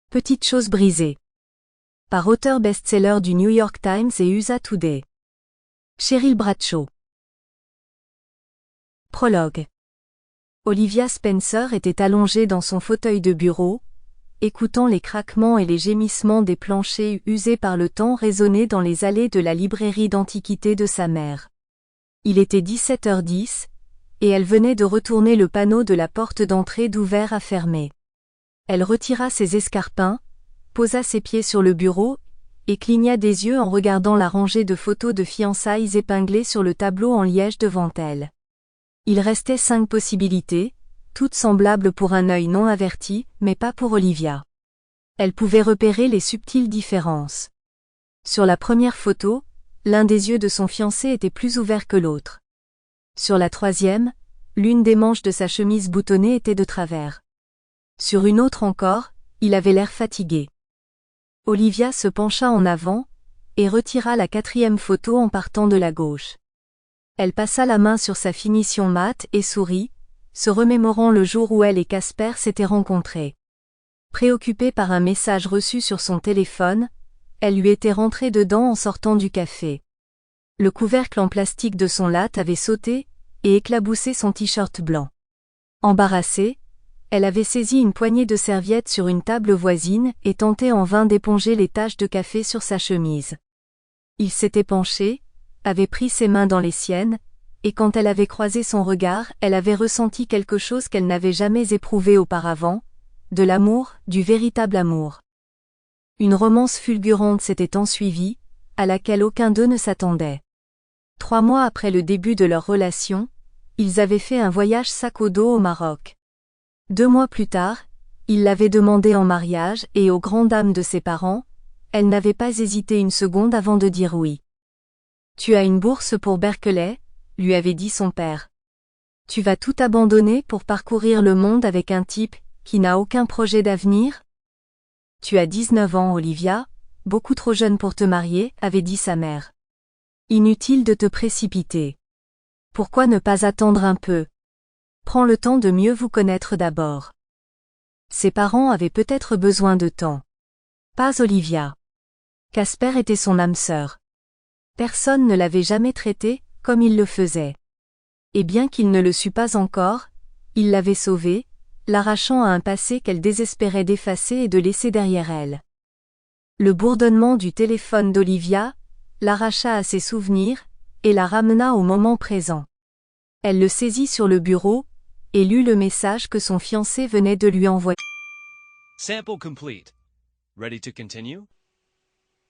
Petite chose brisée. Par auteur best-seller du New York Times et USA Today. Cheryl Bradshaw. Prologue. Olivia Spencer était allongée dans son fauteuil de bureau, écoutant les craquements et les gémissements des planchers usés par le temps résonner dans les allées de la librairie d'antiquités de sa mère. Il était 17h10, et elle venait de retourner le panneau de la porte d'entrée d'ouvert à fermer. Elle retira ses escarpins, posa ses pieds sur le bureau, et cligna des yeux en regardant la rangée de photos de fiançailles épinglées sur le tableau en liège devant elle. Il restait 5 possibilités, toutes semblables pour un œil non averti, mais pas pour Olivia. Elle pouvait repérer les subtiles différences. Sur la première photo, l'un des yeux de son fiancé était plus ouvert que l'autre. Sur la troisième, l'une des manches de sa chemise boutonnée était de travers. Sur une autre encore, il avait l'air fatigué. Olivia se pencha en avant, et retira la 4e photo en partant de la gauche. Elle passa la main sur sa finition mate et sourit, se remémorant le jour où elle et Casper s'étaient rencontrés. Préoccupée par un message reçu sur son téléphone, elle lui était rentrée dedans en sortant du café. Le couvercle en plastique de son latte avait sauté, et éclaboussé son t-shirt blanc. Embarrassée, elle avait saisi une poignée de serviettes sur une table voisine et tenté en vain d'éponger les taches de café sur sa chemise. Il s'était penché, avait pris ses mains dans les siennes, et quand elle avait croisé son regard, elle avait ressenti quelque chose qu'elle n'avait jamais éprouvé auparavant, de l'amour, du véritable amour. Une romance fulgurante s'était ensuivie, à laquelle aucun d'eux ne s'attendait. 3 mois après le début de leur relation, ils avaient fait un voyage sac au dos au Maroc. 2 mois plus tard, il l'avait demandée en mariage et aux grandes dames de ses parents, elle n'avait pas hésité une seconde avant de dire oui. « Tu as une bourse pour Berkeley », lui avait dit son père. « Tu vas tout abandonner pour parcourir le monde avec un type qui n'a aucun projet d'avenir ? Tu as 19 ans, Olivia, beaucoup trop jeune pour te marier, avait dit sa mère. Inutile de te précipiter. Pourquoi ne pas attendre un peu ? Prends le temps de mieux vous connaître d'abord. Ses parents avaient peut-être besoin de temps. Pas Olivia. Casper était son âme sœur. Personne ne l'avait jamais traité comme il le faisait. Et bien qu'il ne le sût pas encore, il l'avait sauvée, l'arrachant à un passé qu'elle désespérait d'effacer et de laisser derrière elle. Le bourdonnement du téléphone d'Olivia l'arracha à ses souvenirs et la ramena au moment présent. Elle le saisit sur le bureau et lut le message que son fiancé venait de lui envoyer. Sample complete. Ready to continue?